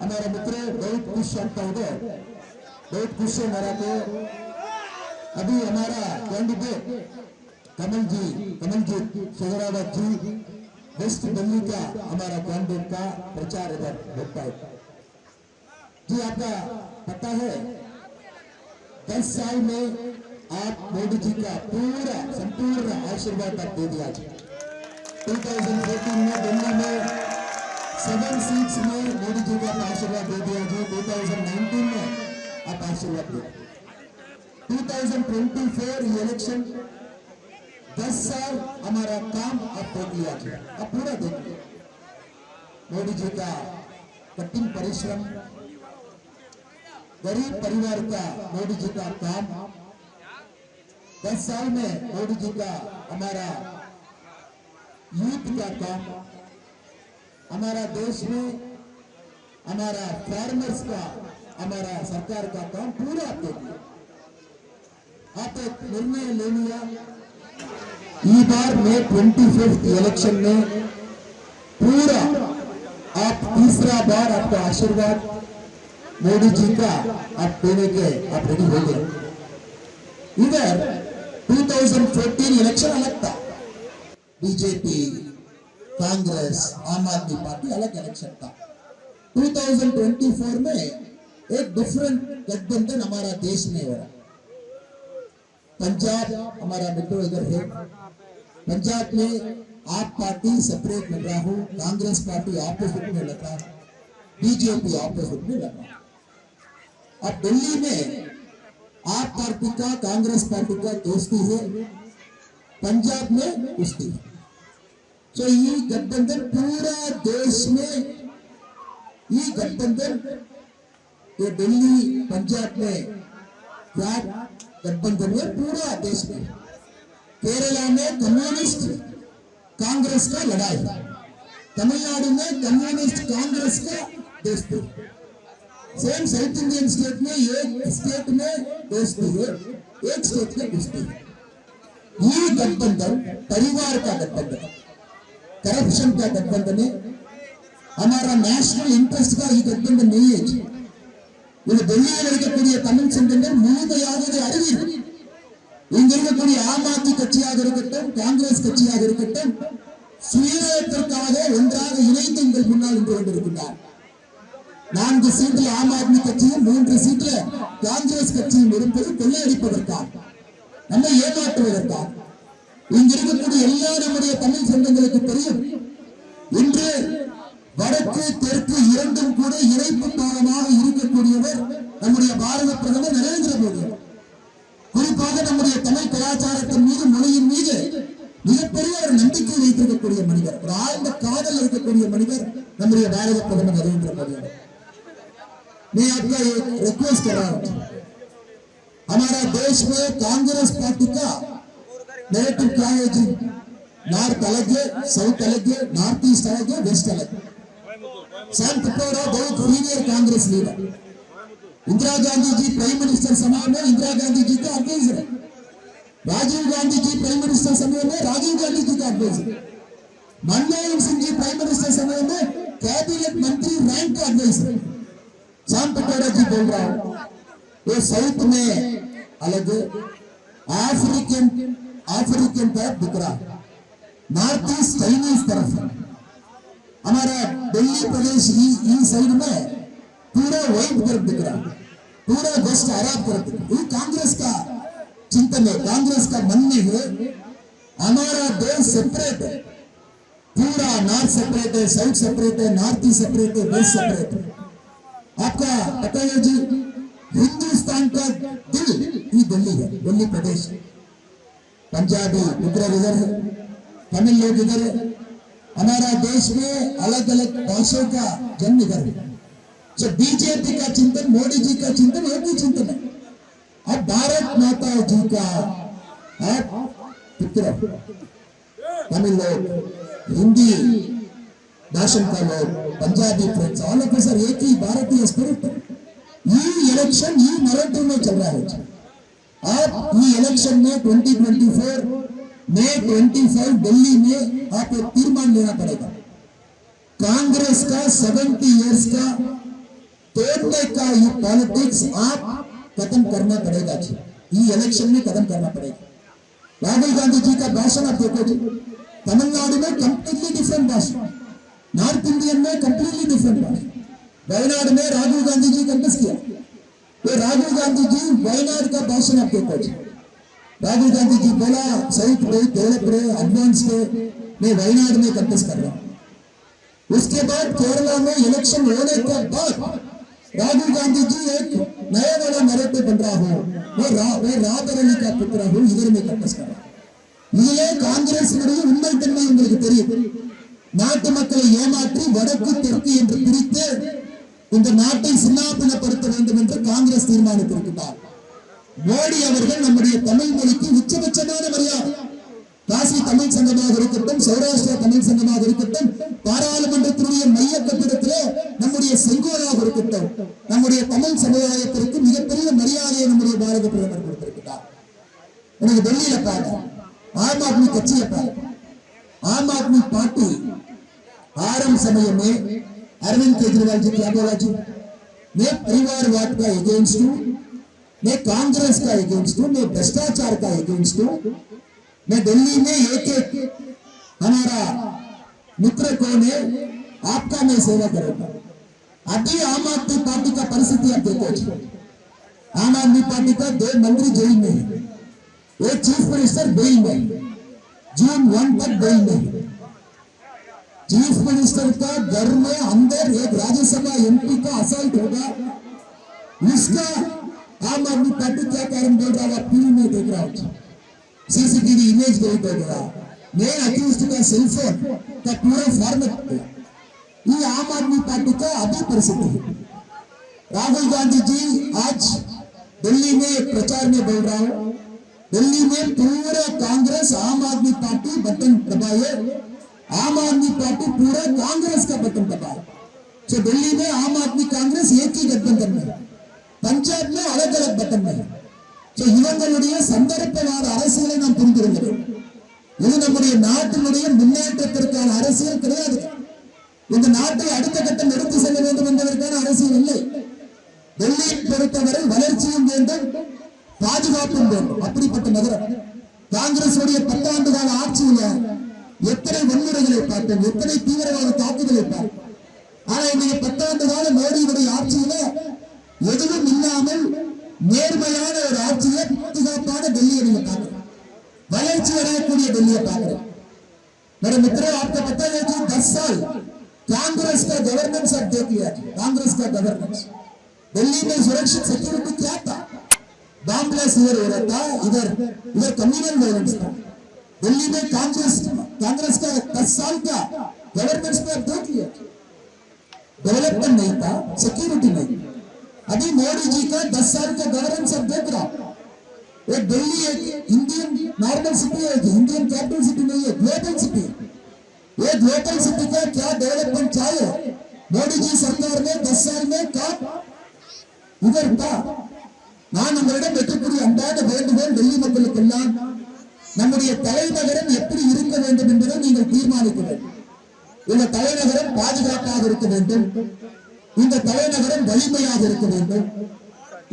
हमारा मित्र बहुत खुश लगता है, बहुत खुश है मेरा को। अभी हमारा कैंडिडेट कमलजीत शेखावत जी वेस्ट दिल्ली का हमारा कैंडिडेट का प्रचार इधर होता है जी। आपका पता है 10 साल में आप मोदी जी का पूरा संपूर्ण आशीर्वाद आप दे दिया जी। 2014 में दिल्ली में 7 सीट्स में मोदी जी का आशीर्वाद दे दिया जी। 2019 में आप आशीर्वाद दे 2024 इलेक्शन 10 साल हमारा काम आप देख लिया जी। आप पूरा देखिए मोदी जी का कठिन परिश्रम, गरीब परिवार का मोदी जी का काम। 10 साल में मोदी जी का हमारा यूथ का काम, हमारा देश में हमारा फार्मर्स का, हमारा सरकार का काम पूरा आप देखिए। आप एक निर्णय ले लिया इस बार में 25th इलेक्शन में पूरा आप तीसरा बार आपका आशीर्वाद मोदी जी का आप देने के आप रेडी हो गए। इधर 2014 इलेक्शन अलग था, बीजेपी कांग्रेस आम आदमी पार्टी अलग इलेक्शन था। 2024 में एक डिफरेंट गठबंधन हमारा देश में हो रहा। पंजाब हमारा मित्र इधर है, पंजाब में आप पार्टी सेपरेट लग रहा हो, कांग्रेस पार्टी ऑपोजिट में लग रहा, बीजेपी ऑपोजिट में लग रहा। अब दिल्ली में आप पार्टी का कांग्रेस पार्टी का दोस्ती है, पंजाब में कुश्ती है। तो ये गठबंधन पूरा देश में, ये गठबंधन ये दिल्ली पंजाब में क्या गठबंधन है पूरा देश में। केरला में कम्युनिस्ट कांग्रेस का लड़ाई, तमिलनाडु में कम्युनिस्ट कांग्रेस का दोस्ती, सेम साउथ इंडियन स्टेट में एक स्टेट में दोस्ती है, एक स्टेट में दोस्ती है। ये गठबंधन परिवार का गठबंधन, करप्शन का गठबंधन है। हमारा नेशनल इंटरेस्ट का ये गठबंधन नहीं है। இது டெல்லியில் இருக்கக்கூடிய தமிழ் சொந்தங்கள் முழுமையாகவே அறிவீர்கள். இங்க இருக்கக்கூடிய ஆம் ஆத்மி கட்சியாக இருக்கட்டும், காங்கிரஸ் கட்சியாக இருக்கட்டும், சுயநலத்திற்காக ஒன்றாக இணைந்து உங்கள் முன்னால் நின்று கொண்டிருக்கின்றார். 4 சீட்டில் ஆம் ஆத்மி கட்சியும் 3 சீட்டில் காங்கிரஸ் கட்சியும் இருப்பது கொள்ளையடிப்பதற்காக, நம்மை ஏமாற்றுவதற்காக. இங்க இருக்கக்கூடிய எல்லா நம்முடைய தமிழ் சொந்தங்களுக்கு தெரியும், இன்று வடக்கு தெற்கு இரண்டும் கூட இணைப்பு பாலமாக இருக்கக்கூடியவர் நம்முடைய பாரத பிரதமர் நரேந்திர மோடி. குறிப்பாக நம்முடைய தமிழ் கலாச்சாரத்தின் மீது, மொழியின் மீது மிகப்பெரிய ஒரு நம்பிக்கை வைத்திருக்கக்கூடிய மனிதர், ஒரு ஆழ்ந்த காதல் இருக்கக்கூடிய மனிதர் நம்முடைய பாரத பிரதமர் நரேந்திர மோடி. मैं आपका एक रिक्वेस्ट कर रहा हूं, हमारा देश में कांग्रेस पार्टी का नेरेटिव क्या है जी? नॉर्थ अलग है, साउथ अलग है, नॉर्थ ईस्ट अलग है, वेस्ट अलग है। सैम पित्रोड़ा बहुत senior Congress leader, Indira Gandhi ji prime minister समय में इंदिरा गांधी जी का एडवाइजर है, राजीव गांधी जी प्राइम मिनिस्टर समय में राजीव गांधी जी का adviser, Manmohan Singh ji prime minister समय में कैबिनेट मंत्री रैंक का एडवाइजर। सैम पित्रोड़ा जी बोल रहा हूं, ये साउथ में अलग है, अफ्रीकन तरफ दिख रहा है, नॉर्थ ईस्ट चाइनीज तरफ है। हमारा दिल्ली प्रदेश ई साइड में पूरा व्हाइट तरफ दिख रहा है, पूरा वेस्ट अरब तरफ दिख रहा है। ये कांग्रेस का चिंतन है, कांग्रेस का मन में है हमारा देश सेपरेट है, पूरा नॉर्थ सेपरेट है, साउथ सेपरेट है, नॉर्थ ईस्ट सेपरेट है, वेस्ट सेपरेट है। आपका पता है जी, हिंदुस्तान का दिल ये दिल्ली है, दिल्ली प्रदेश। पंजाबी गुजरात इधर है, तमिल लोग इधर है, हमारा देश में अलग अलग भाषाओं का जन्म इधर है। तो बीजेपी का चिंतन, मोदी जी का चिंतन एक ही चिंतन है। अब भारत माता जी का पुत्र, तमिल लोग, हिंदी भाषण का लोग, Punjabi friends, all of us are एक ही भारतीय स्पिरिट। ये इलेक्शन ये नैरेटिव में चल रहा है। अब ये इलेक्शन में 2024 मई 25 दिल्ली में आप एक तीर्मान लेना पड़ेगा। कांग्रेस का 70 इयर्स का तोड़ने का ये पॉलिटिक्स आप खत्म करना पड़ेगा जी, ये इलेक्शन में खत्म करना पड़ेगा। राहुल गांधी जी का भाषण आप देखो जी, तमिलनाडु में कंप्लीटली डिफरेंट भाषण, नॉर्थ इंडियन में कंप्लीटली डिफरेंट भाषण। वायनाड में राहुल गांधी जी कंटेस्ट किया, तो राहुल गांधी जी वायनाड का भाषण आप देखो जी। राहुल गांधी जी बोला साउथ में डेवलप्ड है, एडवांस्ड है, मैं वायनाड में कंटेस्ट कर रहा हूं। उसके बाद केरला में इलेक्शन होने के बाद राहुल गांधी जी एक नया वाला नैरेटिव बन रहा हो, मैं राबरेली का पुत्र हूं, इधर में कंटेस्ट कर रहा हूं। इதிலே காங்கிரஸினுடைய உண்மைத்தன்மை உங்களுக்கு தெரியும். நாட்டு மக்களை ஏமாற்றி வடக்கு தெற்கு என்று பிரித்து இந்த நாட்டை சின்னாபின்னப்படுத்த வேண்டும் என்று காங்கிரஸ் தீர்மானித்திருக்கிறார். மோடி அவர்கள் நம்முடைய தமிழ் மொழிக்கு உச்சபட்சமான மரியாதை, காசி தமிழ் சங்கமாக இருக்கட்டும், சௌராஷ்டிரா தமிழ் சங்கமாக இருக்கட்டும், பாராளுமன்றத்தினுடைய மைய கட்டிடத்திலே நம்முடைய செங்கோலாக இருக்கட்டும், நம்முடைய தமிழ் சமுதாயத்திற்கு மிகப்பெரிய மரியாதையை நம்முடைய பாரத பிரதமர் கொடுத்திருக்கிறார். எனக்கு டெல்லியில பாருங்க, आम आदमी कच्ची है, आम आदमी पार्टी आरंभ समय में अरविंद केजरीवाल जी क्या बोला जी, मैं परिवारवाद का एगेंस्ट हूं, मैं कांग्रेस का एगेंस्ट हूं, मैं भ्रष्टाचार का एगेंस्ट हूं, मैं दिल्ली में एक एक हमारा मित्र कौन है आपका मैं सेवा करूंगा। अभी आम आदमी पार्टी का परिस्थिति आप देखो जी, आम आदमी पार्टी का 2 मंत्री जेल में है, एक चीफ मिनिस्टर बेल में, जून 1 तक बेल में। चीफ मिनिस्टर का घर में अंदर एक राज्यसभा एमपी का असल्ट होगा, इसका आम आदमी पार्टी क्या कारण बोल रहा है, टीवी में देख रहा हूं, सीसीटीवी इमेज देख रहा, मेन अक्यूज्ड का सेलफोन का पूरा फॉर्मेट, ये आम आदमी पार्टी का अभी परिस्थिति है। राहुल गांधी जी आज दिल्ली में एक प्रचार में बोल रहा हूं, दिल्ली में पूरा कांग्रेस आम आदमी पार्टी बटन दबाए, आम आदमी पार्टी पूरा कांग्रेस का बटन दबाए। तो दिल्ली में आम आदमी कांग्रेस एक ही गठबंधन में, पंजाब में अलग अलग बटन में। तो இவங்களுடைய சந்தர்ப்பவாத அரசியலை நாம் புரிந்துகொள்கிறோம். இது நம்முடைய நாட்டினுடைய முன்னேற்றத்திற்கான அரசியல் கிடையாது. இந்த நாட்டை அடுத்த கட்டம் எடுத்து செல்ல வேண்டும் என்பதற்கான அரசியல் இல்லை. டெல்லியை பொறுத்தவரை வளர்ச்சியும் வேண்டும், பாதுகாப்பும் வேண்டும். அப்படிப்பட்ட நகரம் காங்கிரஸ் 10 ஆண்டு கால ஆட்சியில எத்தனை வன்முறைகளை பார்த்தோம், எத்தனை தீவிரவாத தாக்குதலை பார்த்தோம். ஆனா இன்னைக்கு 10 ஆண்டு கால மோடியுடைய ஆட்சியில எதுவும் இல்லாமல் நேர்மையான ஒரு ஆட்சியை, பாதுகாப்பான டெல்லியை நீங்க பார்க்கணும், வளர்ச்சி வரக்கூடிய டெல்லியை பார்க்கணும். मेरे मित्रों, आपको पता है कि 10 साल कांग्रेस का गवर्नेंस आप देख लिया, कांग्रेस का गवर्नेंस दिल्ली में सुरक्षित सिक्योरिटी क्या था, बॉम्ब ब्लास्ट इधर हो रहा था, इधर कम्युनल वायलेंस था। दिल्ली में कांग्रेस का 10 साल का गवर्नेंस में आप देख लिया, डेवलपमेंट नहीं था, सिक्योरिटी नहीं। अभी मोदी जी का 10 साल का गवर्नेंस आप देख रहा, एक दिल्ली एक इंडियन नॉर्मल सिटी है, इंडियन कैपिटल सिटी नहीं है, ग्लोबल सिटी। ये ग्लोबल सिटी का क्या डेवलपमेंट चाहिए, मोदी जी सरकार ने 10 साल में क्या इधर था। நான் உங்களிடம் வைக்கக்கூடிய அன்பான வேண்டுகோள் டெல்லி மக்களுக்கெல்லாம், நம்முடைய தலைநகரம் எப்படி இருக்க வேண்டும் என்பதை நீங்கள் தீர்மானிக்க வேண்டும். இந்த தலைநகரம் பாதுகாப்பாக இருக்க வேண்டும், இந்த தலைநகரம் வலிமையாக இருக்க வேண்டும்,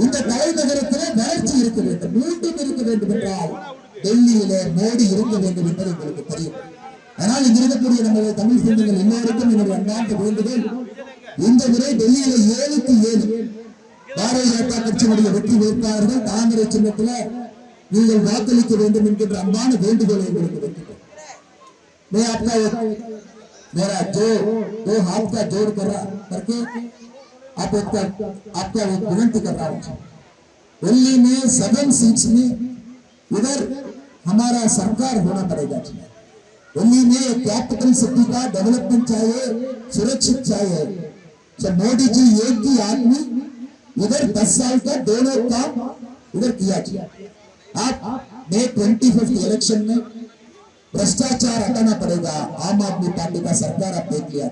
இந்த தலைநகரத்திலே வளர்ச்சி இருக்க வேண்டும், மீண்டும் இருக்க வேண்டும் என்றால் டெல்லியிலே மோடி இருக்க வேண்டும் என்பது உங்களுக்கு தெரியும். ஆனால் இங்க இருக்கக்கூடிய நம்முடைய தமிழ் சொந்தங்கள் எல்லோருக்கும் என்னுடைய அன்பான வேண்டுகோள், இந்த முறை டெல்லியில 7க்கு 7 பாரதிய ஜனதா கட்சியினுடைய வெற்றி வேட்பாளர்கள் தாமரை சின்னத்தில் நீங்கள் வாக்களிக்க வேண்டும் என்கின்ற அன்பான வேண்டுகோளை உங்களுக்கு வைக்கிறேன். मैं आपका मेरा जो 2 हाथ का जोड़ करके आपका एक विनती कर रहा हूं, दिल्ली में 7 सीट्स में इधर हमारा सरकार होना पड़ेगा। दिल्ली में कैपिटल सिटी का डेवलपमेंट चाहिए, सुरक्षित चाहिए। तो मोदी जी एक ही आदमी इधर 10 साल का दोनों काम इधर किया जाए। आप May 25 इलेक्शन में भ्रष्टाचार हटाना पड़ेगा, आम आदमी पार्टी का सरकार आप देख लिया।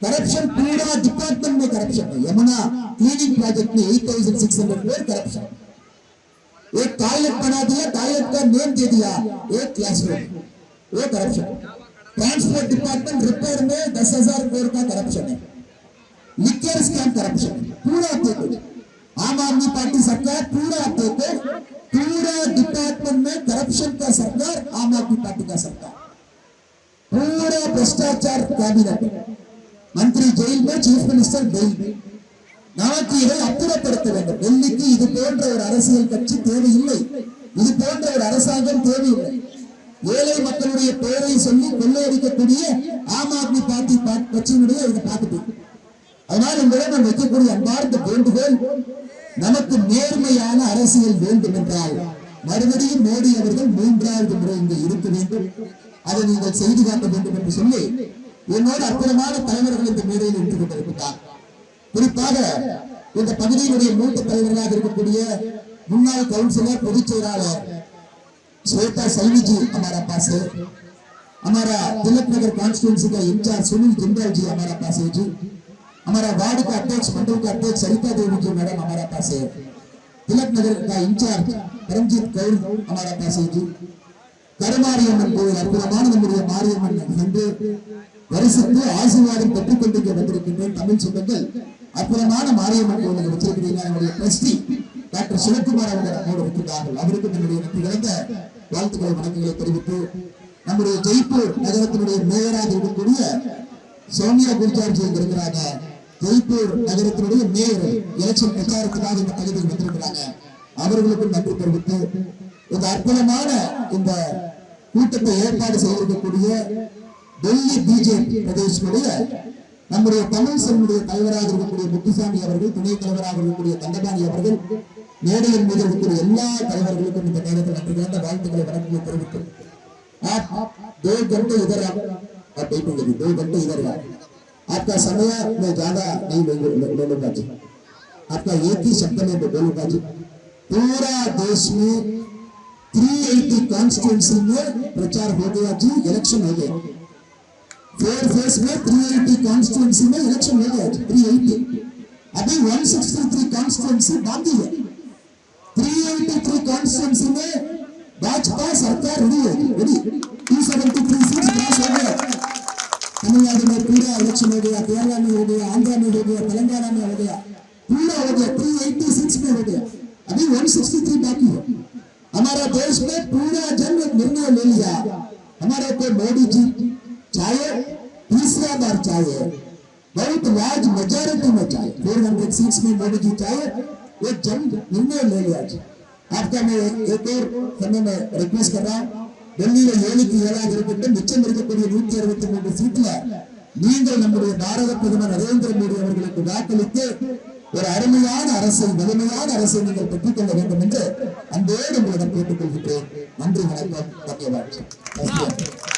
करप्शन पूरा डिपार्टमेंट में करप्शन है, यमुना क्लीनिंग प्रोजेक्ट में 8600 करोड़ करप्शन। एक टॉयलेट बना दिया, टॉयलेट का नेम दे दिया एक क्लासरूम, वो करप्शन। ट्रांसपोर्ट डिपार्टमेंट रिपेयर में 10,000 करोड़ का करप्शन है। लिखे क्लियर स्कैम करप्शन पूरा देखो। आम आदमी पार्टी सरकार पूरा देखो, पूरा डिपार्टमेंट में करप्शन का सरकार आम आदमी पार्टी का सरकार, पूरा भ्रष्टाचार कैबिनेट, मंत्री जेल में, चीफ मिनिस्टर जेल में। நமக்கு இதை அப்புறப்படுத்த வேண்டும். டெல்லிக்கு இது போன்ற ஒரு அரசியல் கட்சி தேவையில்லை, இது போன்ற ஒரு அரசாங்கம் தேவையில்லை. ஏழை மக்களுடைய பெயரை சொல்லி கொள்ளையடிக்கக்கூடிய ஆம் ஆத்மி பார்ட்டி கட்சியினுடைய இதை பார்த்துட்டு, அதனால் உங்களிடம் நாம் வைக்கக்கூடிய அன்பார்ந்த வேண்டுகோள், நமக்கு நேர்மையான அரசியல் வேண்டும் என்றால் மறுபடியும் மோடி அவர்கள் 3வது முறை இங்கு இருக்க வேண்டும், அதை நீங்கள் செய்து காட்ட வேண்டும் என்று சொல்லி என்னோட அற்புதமான தலைவர்கள் இந்த மேடையில் இருந்து கொண்டிருக்கிறார். குறிப்பாக இந்த பகுதியினுடைய மூத்த தலைவர்களாக இருக்கக்கூடிய முன்னாள் काउंसिलर பொதுச் செயலாளர் श्वेता सैनी जी हमारा पास है, हमारा तिलक नगर कॉन्स्टिट्यूंसी का इंचार्ज सुनील जिंदाल जी हमारा पास है जी, हमारा वार्ड का अध्यक्ष, मंडल का अध्यक्ष सरिता देवी जी मैडम हमारा पास है, तिलक नगर का इंचार्ज परमजीत कौर हमारा पास है जी, கருமாரியம்மன் கோயில் அற்புதமான நம்முடைய மாரியம்மன் சென்று வரிசைக்கு ஆசீர்வாதம் பெற்றுக் கொண்டு வந்திருக்கின்றேன். தமிழ் சொந்தங்கள் அற்புதமான மாரியம்மன் கோயிலை வச்சிருக்கிறீங்க. நம்முடைய ட்ரஸ்டி டாக்டர் சிவகுமார் அவர்கள் நம்மோடு இருக்கிறார்கள். அவருக்கு நம்முடைய நன்றி கலந்த வாழ்த்துக்களை வணக்கங்களை தெரிவித்து, நம்முடைய ஜெய்ப்பூர் நகரத்தினுடைய மேயராக இருக்கக்கூடிய சோனியா குர்ஜார் ஜி இருக்கிறாங்க. ஜெய்ப்பூர் நகரத்தினுடைய மேயர் எலெக்ஷன் பிரச்சாரத்துக்காக இந்த பகுதியில் வந்திருக்கிறாங்க. அவர்களுக்கும் நன்றி தெரிவித்து, இந்த அற்புதமான இந்த கூட்டத்தை ஏற்பாடு செய்திருக்கக்கூடிய டெல்லி பிஜேபி பிரதேசனுடைய நம்முடைய தமிழ் செல்வனுடைய தலைவராக இருக்கக்கூடிய முத்துசாமி அவர்கள், துணைத் தலைவராக இருக்கக்கூடிய தண்டபாணி அவர்கள், மேடையின் மீது இருக்கக்கூடிய எல்லா தலைவர்களுக்கும் இந்த நேரத்தில் நன்றி கலந்த வாழ்த்துக்களை வணக்கங்களை தெரிவித்து, आप 2 घंटे इधर आप बैठेंगे, 2 घंटे इधर आपका समय मैं ज्यादा नहीं बोलूंगा जी, आपका एक ही शब्द में बोलूंगा जी। पूरा देश में 380 कॉन्स्टिट्यूंसी में प्रचार हो गया जी, इलेक्शन हो गया। 4 फेज में 380 कॉन्स्टिट्यूंसी में इलेक्शन हो गया जी, 380। अभी 163 कॉन्स्टिट्यूंसी बाकी है। 383 कॉन्स्टिट्यूंसी में भाजपा सरकार रेडी है, रेडी 273 सीट्स पास हो गया। तमिलनाडु में पूरा इलेक्शन हो गया, केरला में हो गया, आंध्र में हो गया, तेलंगाना में हो गया, पूरा हो गया। 386 में हो गया, अभी 163 बाकी है। हमारा देश में पूरा जन निर्णय ले लिया, हमारे को मोदी जी चाहिए, तीसरा बार चाहिए, बहुत लार्ज मेजॉरिटी में चाहिए, 400 सीट्स में मोदी जी चाहिए, वो जन निर्णय ले लिया जी। आपका मैं एक और समय में रिक्वेस्ट कर रहा हूं, டெல்லியில 7க்கு 7ஆக இருக்கட்டும், மிச்சம் இருக்கக்கூடிய 163 சீட்ல நீங்கள் நம்முடைய பாரத பிரதமர் நரேந்திர மோடி அவர்களுக்கு வாக்களித்து ஒரு அருமையான அரசை, வலிமையான அரசை நீங்கள் பெற்றுக்கொள்ள வேண்டும் என்று அன்போடு உங்களிடம் கேட்டுக்கொள்கிறேன். நன்றி, வணக்கம், தன்யவாத்.